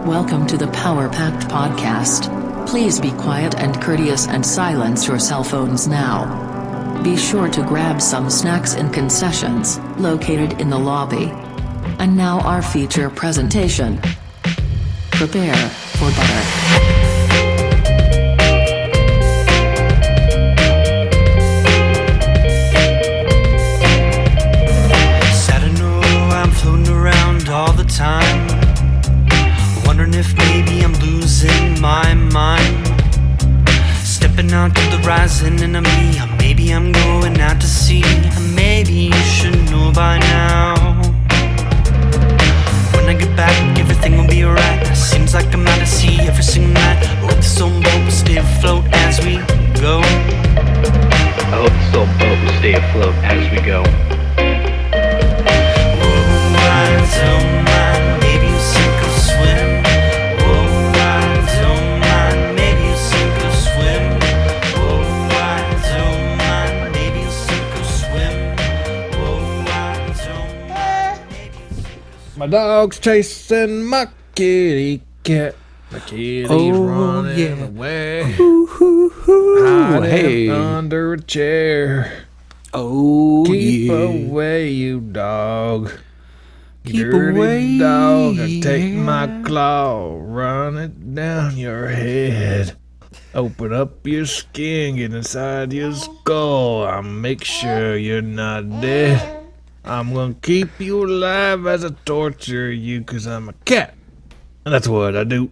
Welcome to the Power Packed Podcast. Please be quiet and courteous and silence your cell phones now. Be sure to grab some snacks and concessions, located in the lobby. And now our feature presentation. Prepare for butter. All the time, wondering if maybe I'm losing my mind. Stepping out to the rising enemy, or maybe I'm going out to sea. Maybe you should know by now. When I get back, everything will be alright. Seems like I'm out to sea every single night. I hope this old boat will stay afloat as we go. I hope this old boat will stay afloat as we go. Don't mind, maybe you sink or swim. Oh, I don't mind, maybe you sink or swim. Oh, I don't mind, maybe you sink or swim. Oh, I don't mind, maybe you sink or swim. My dog's chasing my kitty cat. My kitty's running away. Hiding under a chair. Keep away, you dog. Keep Dirty away, dog, I take my claw, run it down your head. Open up your skin, get inside your skull. I'll make sure you're not dead. I'm gonna keep you alive as I torture you, 'cause I'm a cat. And that's what I do.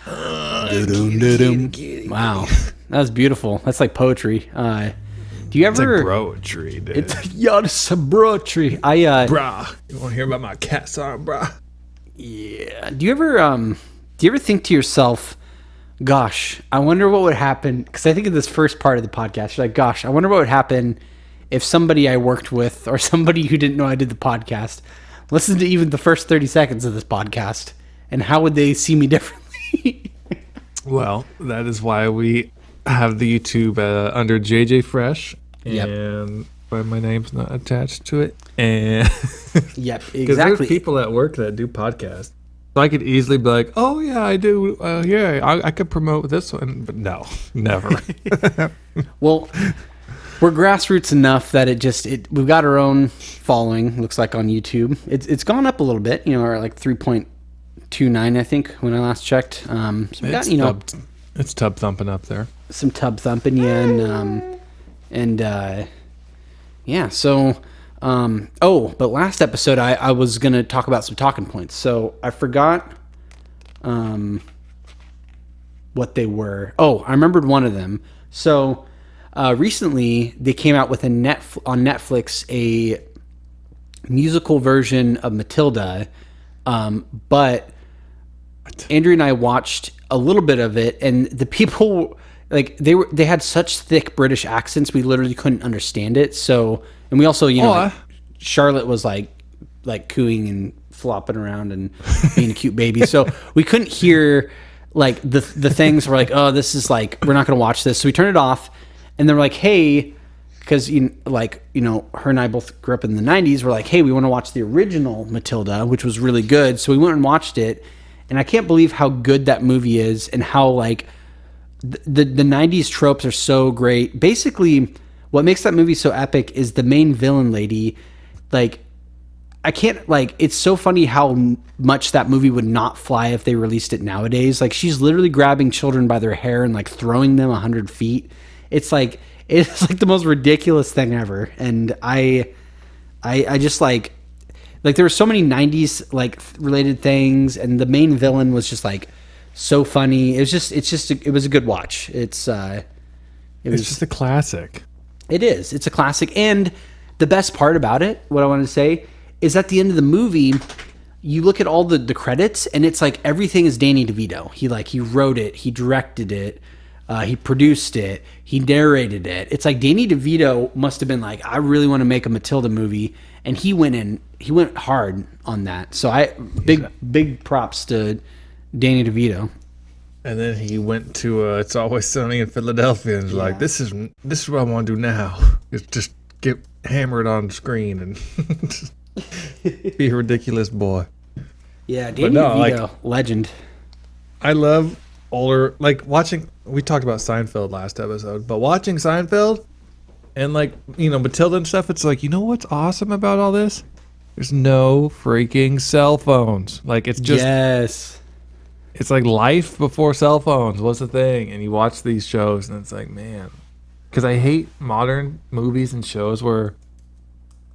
Wow, that was beautiful. That's like poetry. Do you ever? It's like poetry, dude. It's some poetry. Brah, you wanna hear about my cat song, brah? Yeah. Do you ever think to yourself, gosh, I wonder what would happen? Because I think of this first part of the podcast, you're like, gosh, I wonder what would happen if somebody I worked with or somebody who didn't know I did the podcast listened to even the first 30 seconds of this podcast, and how would they see me differently? Well, that is why we have the YouTube under JJ Fresh. Yep. And but my name's not attached to it. And Yep, because exactly. there's people at work that do podcasts. So I could easily be like, oh, yeah, I do. I could promote this one. But no, never. Well, we're grassroots enough that we've got our own following, looks like, on YouTube. It's gone up a little bit, or like 3.29, I think, when I last checked. So we got, it's tub thumping up there. some tub thumping, yeah, yeah. So, but last episode I was gonna talk about some talking points, so I forgot, what they were. Oh, I remembered one of them. So, recently they came out with on Netflix a musical version of Matilda, but Andrew and I watched a little bit of it, and the people, like, they had such thick British accents, we literally couldn't understand it. So, and we also, Charlotte was like cooing and flopping around and being a cute baby. So we couldn't hear like the things. We're like, oh, this is like, we're not going to watch this. So we turned it off, and they're like, hey, because her and I both grew up in the 90s. We're like, hey, we want to watch the original Matilda, which was really good. So we went and watched it. And I can't believe how good that movie is, and how like the 90s tropes are so great. Basically, what makes that movie so epic is the main villain lady. Like, it's so funny how much that movie would not fly if they released it nowadays. Like, she's literally grabbing children by their hair and like throwing them 100 feet. It's like the most ridiculous thing ever. And I just like there were so many 90s like related things, and the main villain was just like so funny. It was a good watch. It's just a classic. It is. It's a classic. And the best part about it, what I wanted to say, is at the end of the movie, you look at all the credits, and it's like everything is Danny DeVito. He wrote it, he directed it, he produced it, he narrated it. It's like Danny DeVito must have been like, I really want to make a Matilda movie, and he went hard on that. So big props to Danny DeVito. And then he went to It's Always Sunny in Philadelphia, and was like, this is what I want to do now. Is just get hammered on screen and be a ridiculous boy. Yeah, Danny DeVito, legend. I love older, like watching. We talked about Seinfeld last episode, but watching Seinfeld and like Matilda and stuff. It's like, you know what's awesome about all this? There's no freaking cell phones. Like it's just Yes. it's like life before cell phones was a thing, and you watch these shows and it's like, man, because I hate modern movies and shows where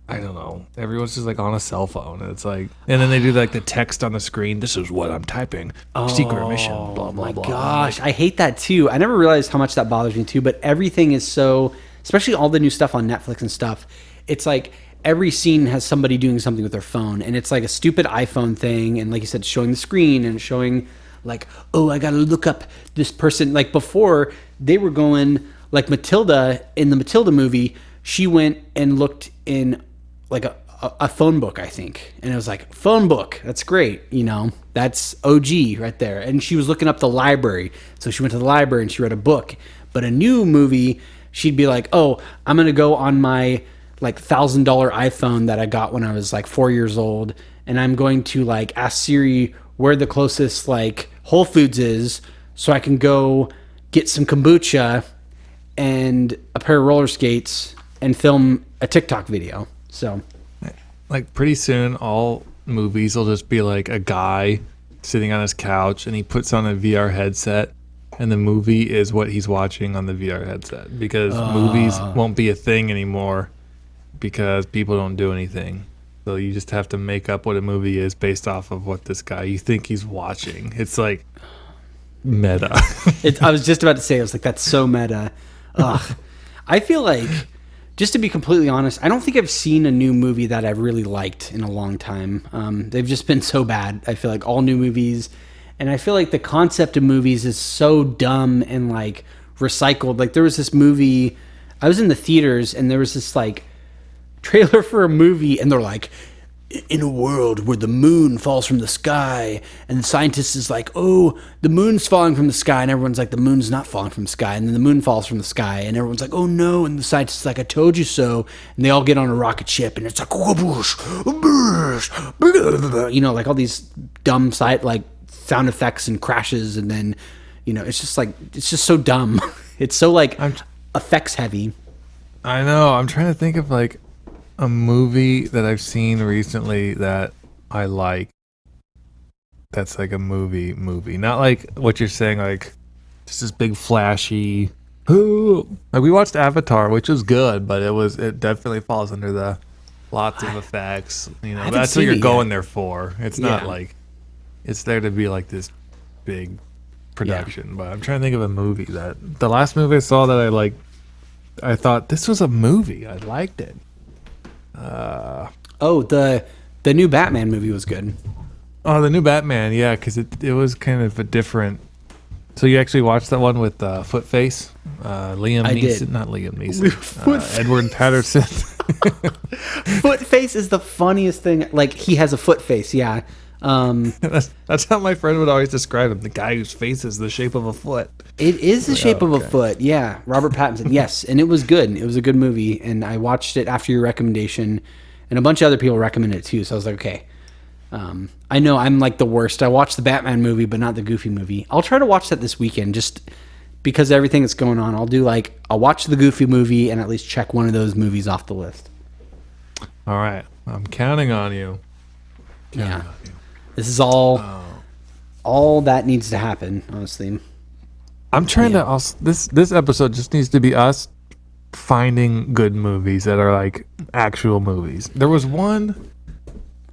I don't know, everyone's just like on a cell phone, and it's like, and then they do like the text on the screen. This is what I'm typing. Secret mission. Blah blah My blah. gosh, I hate that too. I never realized how much that bothers me too, but everything is so, especially all the new stuff on Netflix and stuff, it's like every scene has somebody doing something with their phone, and it's like a stupid iPhone thing, and like you said, showing the screen and showing like, oh, I gotta look up this person. Like before, they were going, like Matilda, in the Matilda movie, she went and looked in like a phone book, I think. And it was like, phone book, that's great. That's OG right there. And she was looking up the library. So she went to the library and she read a book. But a new movie, she'd be like, oh, I'm going to go on my like $1,000 iPhone that I got when I was like 4 years old. And I'm going to like ask Siri where the closest like Whole Foods is so I can go get some kombucha and a pair of roller skates and film a TikTok video. So, Like pretty soon, all movies will just be like a guy sitting on his couch, and he puts on a VR headset, and the movie is what he's watching on the VR headset, because movies won't be a thing anymore because people don't do anything. So you just have to make up what a movie is based off of what this guy you think he's watching. It's like meta. I was just about to say, I was like, that's so meta. Ugh. I feel like, just to be completely honest, I don't think I've seen a new movie that I've really liked in a long time. They've just been so bad. I feel like all new movies, and I feel like the concept of movies is so dumb and like recycled. Like there was this movie, I was in the theaters, and there was this like trailer for a movie, and they're like, in a world where the moon falls from the sky, and the scientist is like, oh, the moon's falling from the sky, and everyone's like, the moon's not falling from the sky, and then the moon falls from the sky, and everyone's like, oh no, and the scientist is like, I told you so, and they all get on a rocket ship, and it's like, like all these dumb like sound effects and crashes, and then it's just so dumb. It's so like effects heavy. I know. I'm trying to think of like a movie that I've seen recently that I like. That's like a movie, not like what you're saying, like just this big flashy. Like we watched Avatar, which was good, but it definitely falls under the lots of effects. That's what you're going there for. It's not like it's there to be like this big production. But I'm trying to think of a movie that the last movie I saw that I like. I thought this was a movie. I liked it. The new Batman movie was good. Oh, the new Batman, yeah, because it was kind of a different. So you actually watched that one with Footface, Liam I Neeson, did. Not Liam Neeson, Edward Patterson. Footface is the funniest thing. Like he has a foot face, yeah. That's how my friend would always describe him. The guy whose face is the shape of a foot. It is the shape of a foot, yeah. Robert Pattinson, yes, and it was good. It was a good movie, and I watched it after your recommendation, and a bunch of other people recommended it too. So I was like, okay. I know I'm like the worst. I watched the Batman movie, but not the Goofy movie. I'll try to watch that this weekend, just because of everything that's going on. I'll watch the Goofy movie and at least check one of those movies off the list. All right, I'm counting on you. Yeah. This is all that needs to happen, honestly. I'm trying to also this episode just needs to be us finding good movies that are like actual movies. There was one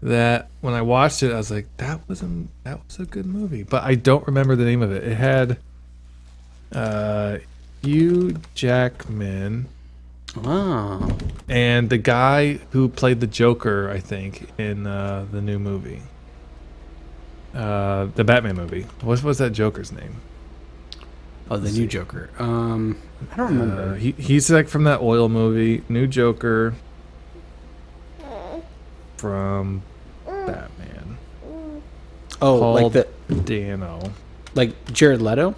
that when I watched it, I was like, that was a good movie, but I don't remember the name of it. It had Hugh Jackman. Oh. And the guy who played the Joker, I think, in the new movie. The Batman movie. What was that Joker's name? Oh, the new Joker. I don't remember. He's like from that oil movie, New Joker from Batman. Oh, Paul like the Dano. like Jared Leto?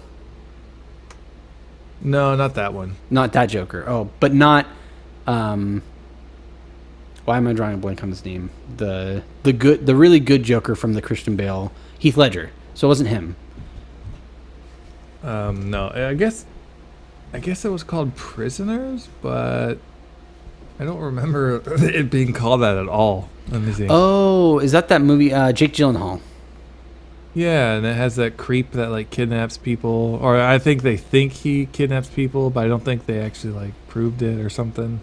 No, not that one. Not that Joker. Oh, but not. Why am I drawing a blank on his name? The really good Joker from the Christian Bale, Heath Ledger. So it wasn't him. No, I guess it was called Prisoners, but I don't remember it being called that at all. Let me see. Oh, is that movie? Jake Gyllenhaal. Yeah, and it has that creep that like kidnaps people, or I think they think he kidnaps people, but I don't think they actually like proved it or something.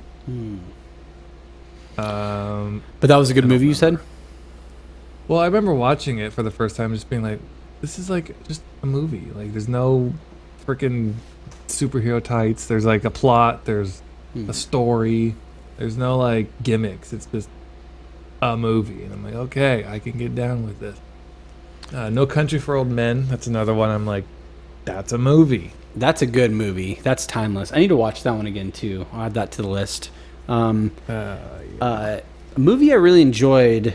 But that was a good movie, you said? Well, I remember watching it for the first time, just being like, "This is like just a movie. Like, there's no freaking superhero tights. There's like a plot. There's a story. There's no like gimmicks. It's just a movie." And I'm like, "Okay, I can get down with this." No Country for Old Men. That's another one. I'm like, that's a movie. That's a good movie. That's timeless. I need to watch that one again too. I'll add that to the list. A movie I really enjoyed.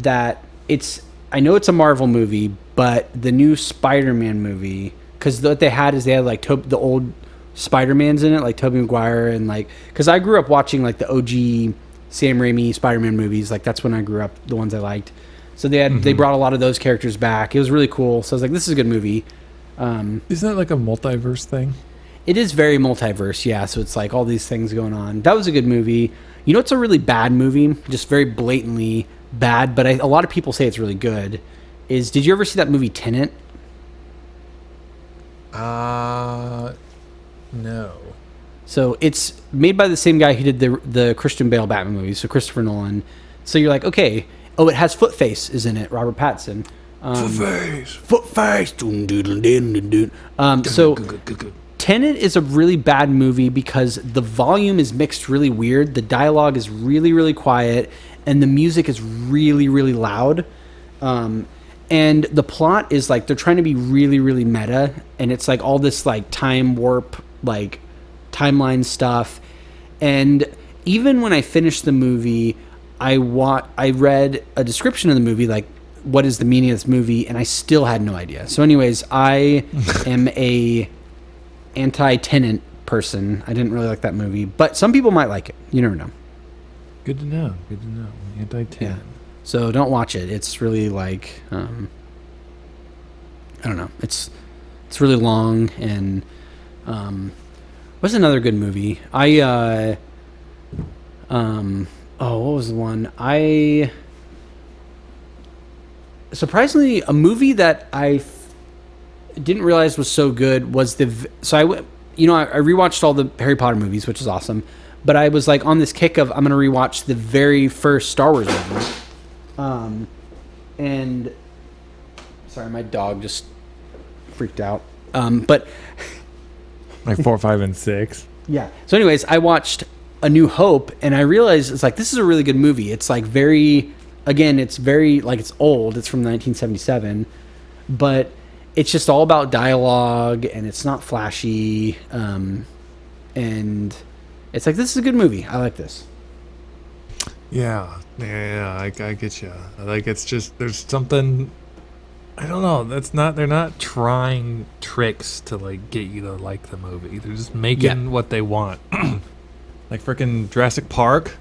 I know it's a Marvel movie, but the new Spider-Man movie, because what they had is they had like the old Spider-Mans in it, like Tobey Maguire, and like, because I grew up watching like the OG Sam Raimi Spider-Man movies. Like that's when I grew up, the ones I liked. So they brought a lot of those characters back. It was really cool. So I was like, this is a good movie. Isn't that like a multiverse thing? It is very multiverse, yeah. So it's like all these things going on. That was a good movie. You know, it's a really bad movie, just very blatantly bad. But a lot of people say it's really good. Did you ever see that movie Tenet? No. So it's made by the same guy who did the Christian Bale Batman movies, so Christopher Nolan. So you're like, okay. Oh, it has Footface is in it, Robert Pattinson. Footface. So Tenet is a really bad movie because the volume is mixed really weird. The dialogue is really, really quiet, and the music is really, really loud. And the plot is like they're trying to be really, really meta, and it's like all this like time warp, like timeline stuff. And even when I finished the movie, I read a description of the movie, like what is the meaning of this movie, and I still had no idea. So anyways, I am a anti-Tenet person. I didn't really like that movie, but some people might like it. You never know. Good to know. Anti-Tenet. Yeah. So don't watch it. It's really like I don't know. It's really long, and what's another good movie? What was the one? Surprisingly, a movie that I didn't realize was so good was I rewatched all the Harry Potter movies, which is awesome. But I was like on this kick of I'm gonna rewatch the very first Star Wars movie. And sorry, my dog just freaked out. But like 4, 5, and 6. Yeah. So anyways, I watched A New Hope, and I realized it's like, this is a really good movie. It's like it's very like, it's old. It's from 1977, but it's just all about dialogue, and it's not flashy. And it's like, this is a good movie. I like this. Yeah, I get you. Like, it's just, there's something, I don't know, they're not trying tricks to like get you to like the movie. They're just making what they want. Like freaking Jurassic Park,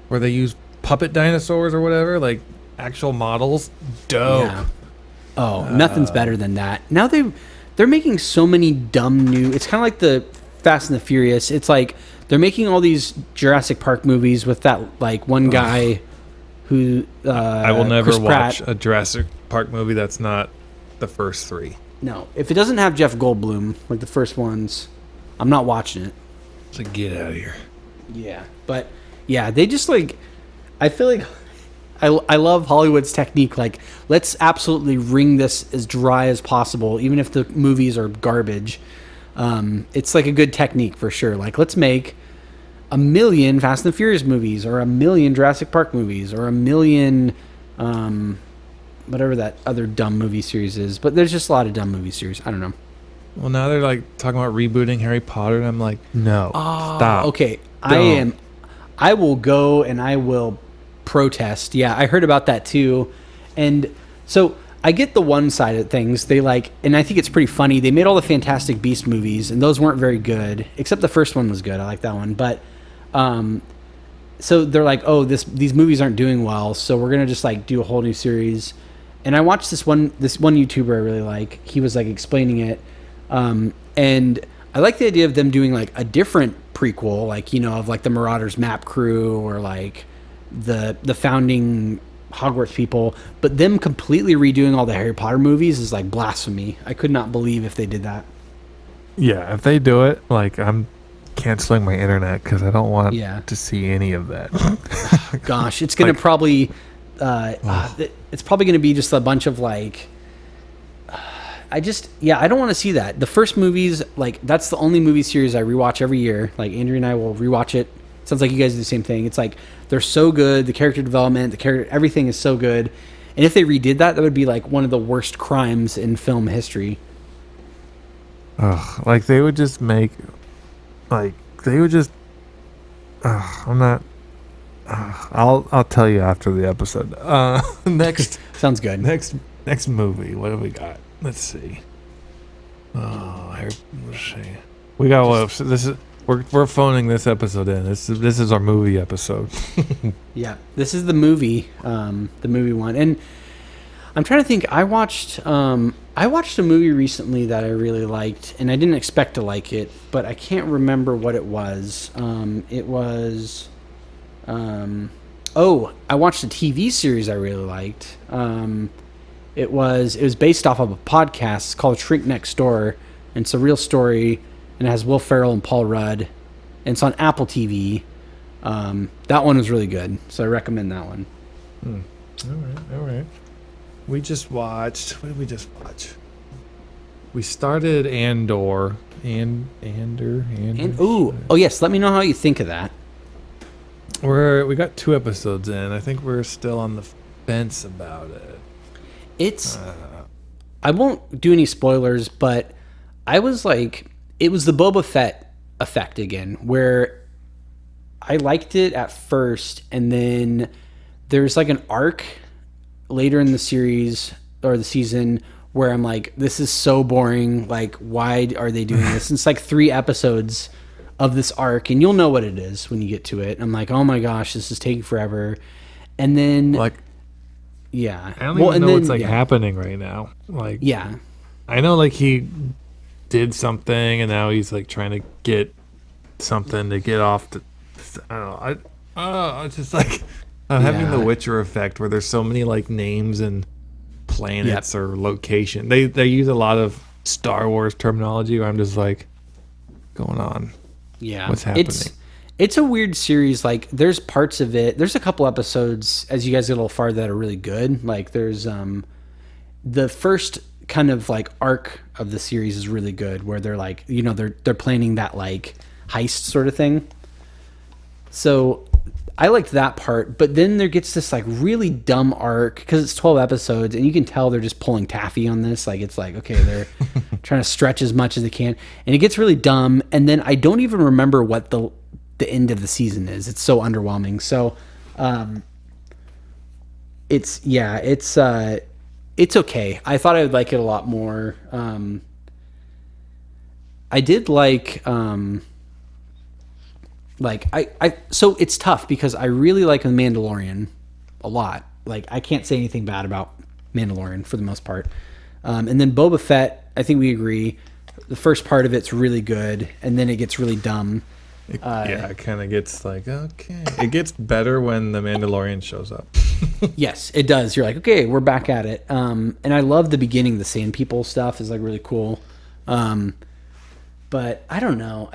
where they use puppet dinosaurs or whatever, like actual models. Dope. Yeah. Oh, nothing's better than that. Now they're making so many dumb new. It's kind of like the Fast and the Furious. It's like they're making all these Jurassic Park movies with that like one guy who. I will never watch a Jurassic Park movie that's not the first 3. No, if it doesn't have Jeff Goldblum like the first ones, I'm not watching it. So get out of here. Yeah, but yeah, they just like. I feel like I love Hollywood's technique. Like, let's absolutely wring this as dry as possible, even if the movies are garbage. It's like a good technique for sure. Like, let's make 1 million Fast and the Furious movies, or 1 million Jurassic Park movies, or 1 million, whatever that other dumb movie series is. But there's just a lot of dumb movie series. I don't know. Well, now they're like talking about rebooting Harry Potter, and I'm like, no, stop. Okay, Don't. I will go and I will protest. Yeah, I heard about that too. And so I get the one side of things. They like, and I think it's pretty funny. They made all the Fantastic Beast movies, and those weren't very good, except the first one was good. I like that one. But so they're like, oh, these movies aren't doing well, so we're gonna just like do a whole new series. And I watched this one YouTuber I really like. He was like explaining it. And I like the idea of them doing like a different prequel, like, you know, of like the Marauders map crew or like the founding Hogwarts people, but them completely redoing all the Harry Potter movies is like blasphemy. I could not believe if they did that. Yeah, if they do it, like, I'm canceling my internet because I don't want Yeah. to see any of that. Gosh, it's gonna probably it's probably gonna be just a bunch of like I don't want to see that. The first movies, like, that's the only movie series I rewatch every year. Like, Andrew and I will rewatch it. Sounds like you guys do the same thing. It's like they're so good. The character development, everything is so good. And if they redid that, that would be like one of the worst crimes in film history. Ugh, like they would just make, like they would just. I'm not. I'll tell you after the episode. Next. Sounds good. Next movie. What have we got? Let's see. Let's see. We got what? So this is we're phoning this episode in. This is our movie episode. Yeah, this is the movie one, and I'm trying to think. I watched a movie recently that I really liked, and I didn't expect to like it, but I can't remember what it was. I watched a TV series I really liked. It was based off of a podcast. It's called Shrink Next Door, and it's a real story, and it has Will Ferrell and Paul Rudd, and it's on Apple TV. That one was really good, so I recommend that one. All right. We just watched. What did we just watch? We started Andor. Andor. Oh yes. Let me know how you think of that. We got 2 episodes in. I think we're still on the fence about it. I won't do any spoilers, but I was like, it was the Boba Fett effect again, where I liked it at first, and then there's like an arc later in the series or the season where I'm like, this is so boring. Like, why are they doing this? And it's like 3 episodes of this arc, and you'll know what it is when you get to it. And I'm like, oh my gosh, this is taking forever. And then, like, yeah, I don't even know what's like happening right now. Like, yeah, I know like he did something, and now he's like trying to get something to get off the. I don't know. It's just like I'm having the Witcher effect, where there's so many like names and planets or location. They use a lot of Star Wars terminology, where I'm just like, going on. Yeah, what's happening? It's a weird series. Like, there's parts of it. There's a couple episodes as you guys get a little farther that are really good. Like, there's the first kind of like arc of the series is really good, where they're like, you know, they're planning that like heist sort of thing. So I liked that part, but then there gets this like really dumb arc because it's 12 episodes, and you can tell they're just pulling taffy on this. Like, it's like, okay, they're trying to stretch as much as they can, and it gets really dumb. And then I don't even remember what the end of the season is. It's so underwhelming. So it's okay. I thought I would like it a lot more. I did like so it's tough because I really like The Mandalorian a lot. Like, I can't say anything bad about Mandalorian for the most part. And then Boba Fett, I think we agree. The first part of it's really good, and then it gets really dumb. It kind of gets like, okay. It gets better when The Mandalorian shows up. Yes, it does. You're like, okay, we're back at it. And I love the beginning. The Sand People stuff is like really cool. But I don't know.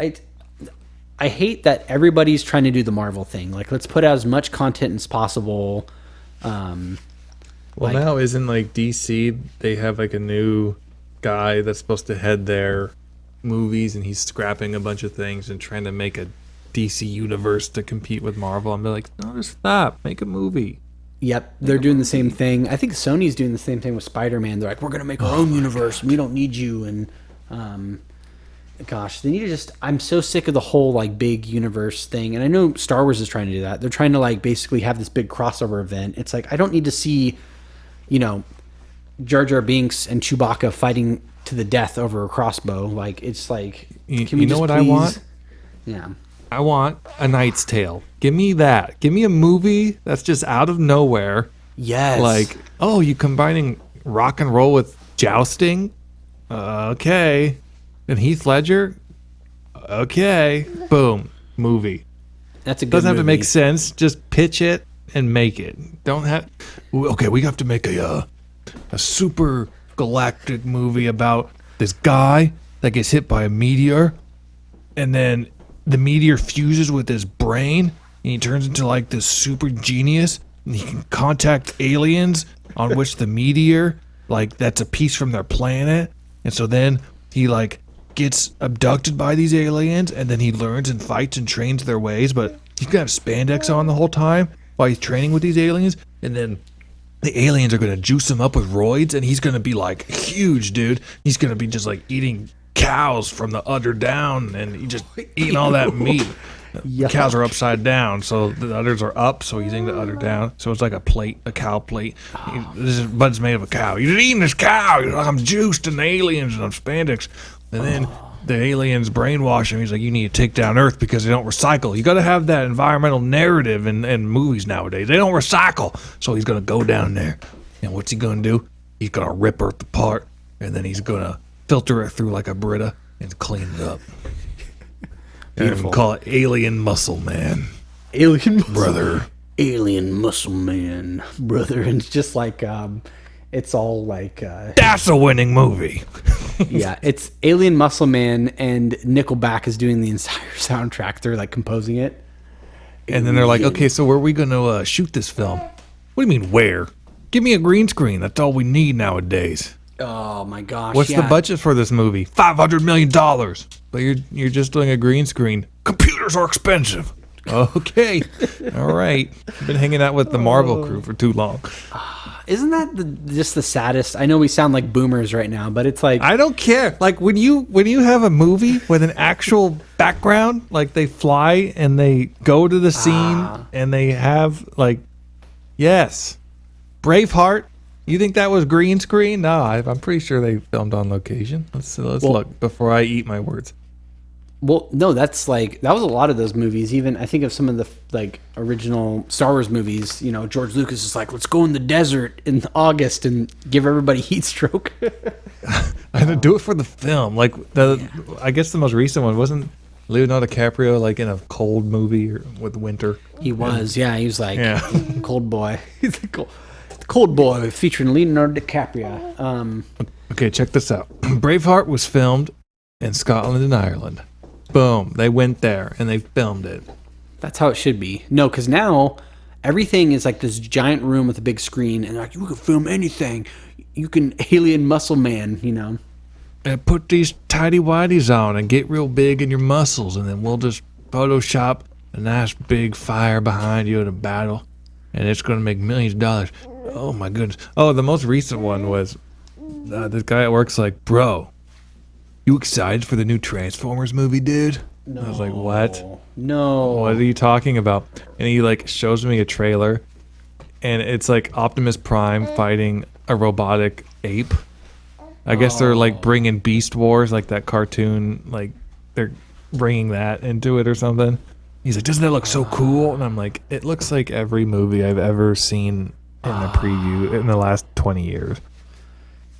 I hate that everybody's trying to do the Marvel thing. Like, let's put out as much content as possible. Now isn't like DC, they have like a new guy that's supposed to head their movies, and he's scrapping a bunch of things and trying to make a DC universe to compete with Marvel. I'm like, no, just stop. Make a movie. Yep, they're doing the same thing. I think Sony's doing the same thing with Spider-Man. They're like, we're going to make our own universe. We don't need you. And gosh, they need to just, I'm so sick of the whole like big universe thing. And I know Star Wars is trying to do that. They're trying to like basically have this big crossover event. It's like, I don't need to see, you know, Jar Jar Binks and Chewbacca fighting to the death over a crossbow. Like, it's like, can we know just what please? I want? Yeah. I want A Knight's Tale. Give me that. Give me a movie that's just out of nowhere. Yes. Like, oh, you combining rock and roll with jousting? Okay. And Heath Ledger, okay, boom, movie. That's a good Doesn't have to movie. make sense. Just pitch it and make it. Don't have. Okay, we have to make a super galactic movie about this guy that gets hit by a meteor, and then the meteor fuses with his brain, and he turns into like this super genius, and he can contact aliens on which the meteor, like, that's a piece from their planet, and so then he like gets abducted by these aliens, and then he learns and fights and trains their ways, but he's gonna have spandex on the whole time while he's training with these aliens, and then the aliens are gonna juice him up with roids, and he's gonna be like huge, dude. He's gonna be just like eating cows from the udder down, and he just eating all that meat. The cows are upside down, so the udders are up, so he's eating the udder down. So it's like a plate, a cow plate. Bud's made of a cow. You're eating this cow. You're like, I'm juiced and the aliens and I'm spandex. And then the aliens brainwash him. He's like, you need to take down Earth because they don't recycle. You got to have that environmental narrative in movies nowadays. They don't recycle. So he's going to go down there. And what's he going to do? He's going to rip Earth apart, and then he's going to filter it through like a Brita and clean it up. Beautiful. And call it Alien Muscle Man. Alien Muscle Brother. Alien Muscle Man, brother. And it's just like, it's all like, That's a winning movie. yeah, it's Alien Muscle Man, and Nickelback is doing the entire soundtrack. They're like composing it. And then they're like, okay, so where are we going to shoot this film? What do you mean, where? Give me a green screen. That's all we need nowadays. Oh my gosh. What's the budget for this movie? $500 million. But you're just doing a green screen. Computers are expensive. Okay. All right. I've been hanging out with the Marvel crew for too long. Isn't that just the saddest? I know we sound like boomers right now, but it's like, I don't care. Like when you have a movie with an actual background, like they fly and they go to the scene and they have like, yes, Braveheart. You think that was green screen? No, I'm pretty sure they filmed on location. Let's look before I eat my words. well, no, that's like, that was a lot of those movies. Even I think of some of the like original Star Wars movies, you know, George Lucas is like, let's go in the desert in August and give everybody heat stroke. I had to do it for the film. Like I guess the most recent one wasn't Leonardo DiCaprio like in a cold movie or with winter. He was, yeah, he was like, Yeah. cold boy. He's like, Cold Boy featuring Leonardo DiCaprio. Okay, check this out. Braveheart was filmed in Scotland and Ireland. Boom. They went there and they filmed it. That's how it should be. No, because now everything is like this giant room with a big screen, and like, you can film anything. You can Alien Muscle Man, you know. And put these tidy whities on and get real big in your muscles, and then we'll just Photoshop a nice big fire behind you at a battle, and it's going to make millions of dollars. Oh my goodness. Oh, the most recent one was this guy at work's like, bro, you excited for the new Transformers movie, dude? No. I was like, what? No. What are you talking about? And he like shows me a trailer, and it's like Optimus Prime fighting a robotic ape. I guess they're like bringing Beast Wars, like that cartoon, like they're bringing that into it or something. He's like, doesn't that look so cool? And I'm like, it looks like every movie I've ever seen in a preview in the last 20 years.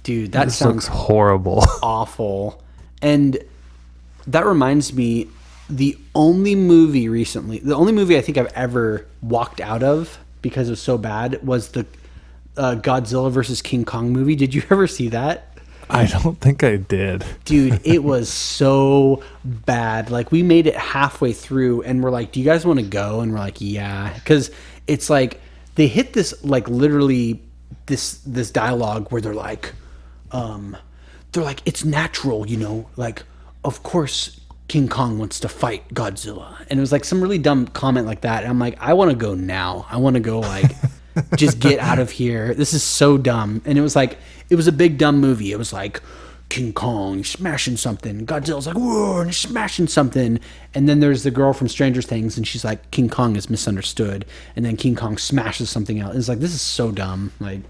Dude, that This sounds looks horrible. awful. And that reminds me, the only movie I think I've ever walked out of because it was so bad was the Godzilla versus King Kong movie. Did you ever see that? I don't think I did. Dude, it was so bad. Like, we made it halfway through and we're like, do you guys want to go? And we're like, yeah. Because it's like, they hit this, like, literally this dialogue where they're like, it's natural, you know, like, of course King Kong wants to fight Godzilla. And it was like some really dumb comment like that. And I'm like, I want to go now. I want to go, like, just get out of here. This is so dumb. And it was like, it was a big dumb movie. It was like, King Kong, he's smashing something. Godzilla's like, whoa, and he's smashing something. And then there's the girl from Stranger Things, and she's like, King Kong is misunderstood. And then King Kong smashes something else. It's like, this is so dumb. Like,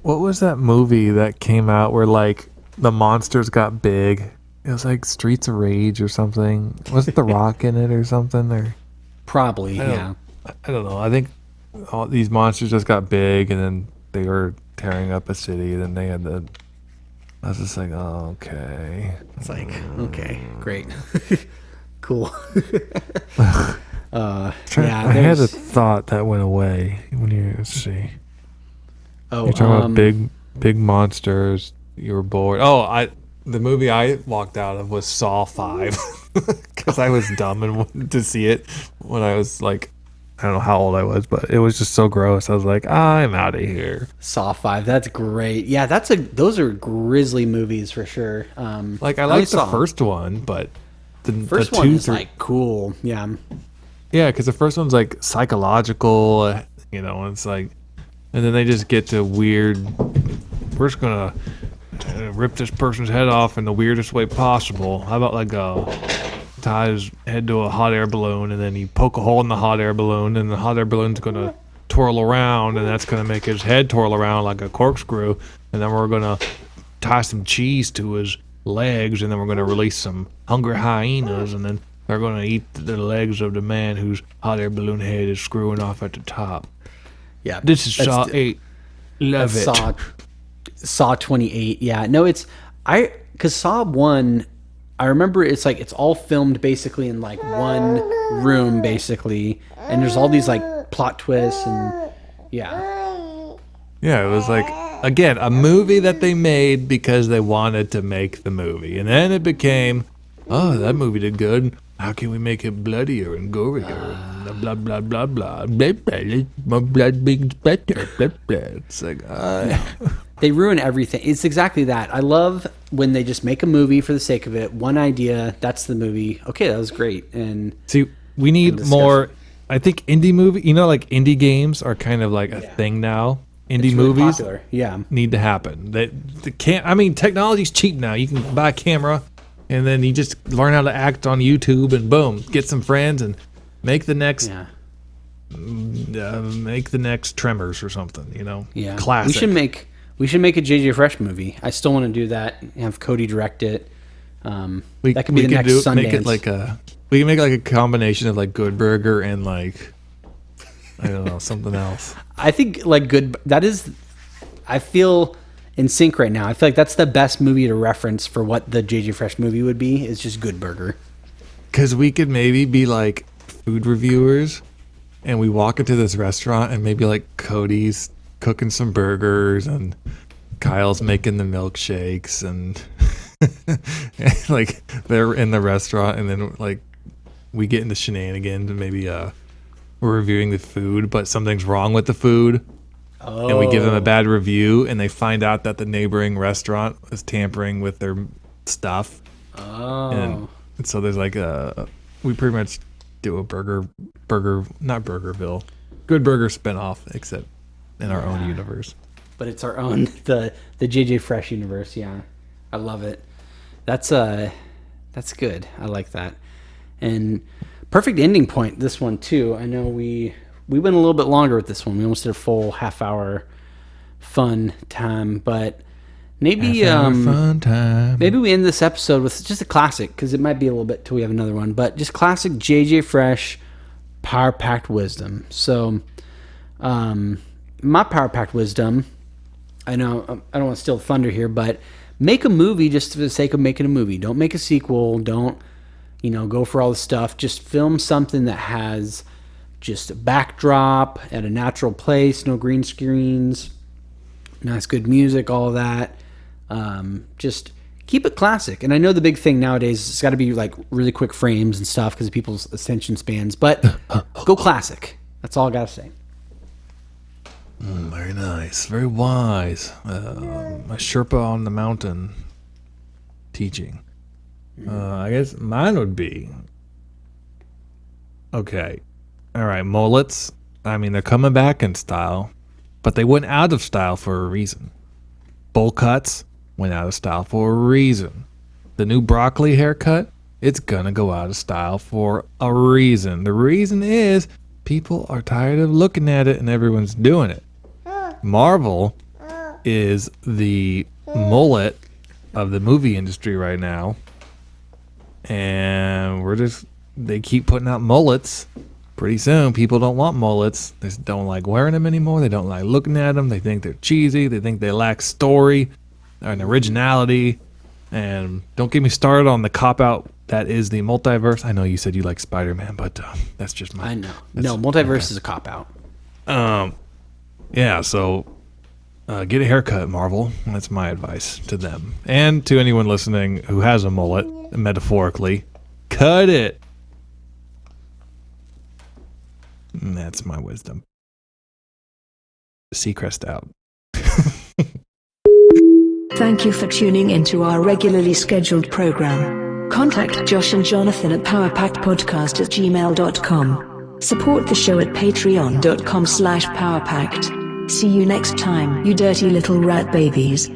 What was that movie that came out where like the monsters got big? It was like Streets of Rage or something. Wasn't The Rock in it or something? Or probably, yeah. I don't know. I think all these monsters just got big, and then they were tearing up a city, and then they had the I was just like, oh, okay. It's like, okay, great. Cool. I had a thought that went away when you see. Oh, You're talking about big monsters. You were bored. The movie I walked out of was Saw 5 because I was dumb and wanted to see it when I was like, I don't know how old I was, but it was just so gross. I was like, I'm out of here. Saw 5, that's great. Yeah, those are grisly movies for sure. Like I liked the first one, but the first one is like cool. Yeah. Yeah, because the first one's like psychological, it's like, and then they just get to weird. We're just gonna rip this person's head off in the weirdest way possible. How about like tie his head to a hot air balloon, and then you poke a hole in the hot air balloon, and the hot air balloon's gonna twirl around, and that's gonna make his head twirl around like a corkscrew, and then we're gonna tie some cheese to his legs, and then we're gonna release some hungry hyenas, and then they're gonna eat the legs of the man whose hot air balloon head is screwing off at the top. Yeah, this is Saw 8. Love it. Saw 28. Yeah, no, because Saw 1, I remember it's like it's all filmed basically in like one room basically, and there's all these like plot twists and yeah, it was like, again, a movie that they made because they wanted to make the movie, and then it became, oh, that movie did good. How can we make it bloodier and gorier? And blah blah blah blah blah blah. My blood being better. Blah blah. It's like, they ruin everything. It's exactly that. I love when they just make a movie for the sake of it. One idea, that's the movie. Okay, that was great. And see, we need more. I think indie movie. Like indie games are kind of like a thing now. Indie movies, popular. Yeah, need to happen. They can't. I mean, technology's cheap now. You can buy a camera, and then you just learn how to act on YouTube, and boom, get some friends and make the next. Yeah. Make the next Tremors or something. Yeah, classic. We should make a JJ Fresh movie. I still want to do that. Have Cody direct it. That could be the next Sundance. Make it like we can make like a combination of like Good Burger and like, I don't know, something else. I think like I feel in sync right now. I feel like that's the best movie to reference for what the JJ Fresh movie would be. Is just Good Burger. Because we could maybe be like food reviewers, and we walk into this restaurant, and maybe like Cody's cooking some burgers, and Kyle's making the milkshakes, and like they're in the restaurant, and then like we get into shenanigans, and maybe we're reviewing the food, but something's wrong with the food. Oh. And we give them a bad review, and they find out that the neighboring restaurant is tampering with their stuff. Oh. And so there's like we pretty much do a not Burgerville, Good Burger spinoff, except in our own universe. But it's our own, the JJ Fresh universe. Yeah, I love it. That's good. I like that. And perfect ending point, this one too. I know we went a little bit longer with this one. We almost did a full half-hour fun time, but maybe fun time. Maybe we end this episode with just a classic, because it might be a little bit till we have another one, but just classic JJ Fresh Power Packed Wisdom. So my Power Packed Wisdom, I know I don't want to steal thunder here, but make a movie just for the sake of making a movie. Don't make a sequel. Don't go for all the stuff. Just film something that has just a backdrop at a natural place, no green screens, nice good music, all of that. Just keep it classic. And I know the big thing nowadays is it's got to be like really quick frames and stuff because of people's attention spans, but go classic. That's all I got to say. Very nice. Very wise. A Sherpa on the mountain teaching. I guess mine would be, okay, all right, mullets. I mean, they're coming back in style, but they went out of style for a reason. Bowl cuts went out of style for a reason. The new broccoli haircut, it's gonna go out of style for a reason. The reason is people are tired of looking at it and everyone's doing it. Marvel is the mullet of the movie industry right now. And they keep putting out mullets. Pretty soon, people don't want mullets. They don't like wearing them anymore. They don't like looking at them. They think they're cheesy. They think they lack story. and originality. And don't get me started on the cop-out that is the multiverse. I know you said you like Spider-Man, but that's just my... I know. No, multiverse is a cop-out. Yeah, so get a haircut, Marvel. That's my advice to them. And to anyone listening who has a mullet, metaphorically, cut it. And that's my wisdom. Seacrest out. Thank you for tuning into our regularly scheduled program. Contact Josh and Jonathan at powerpackedpodcast@gmail.com. Support the show at patreon.com/powerpacked. See you next time, you dirty little rat babies.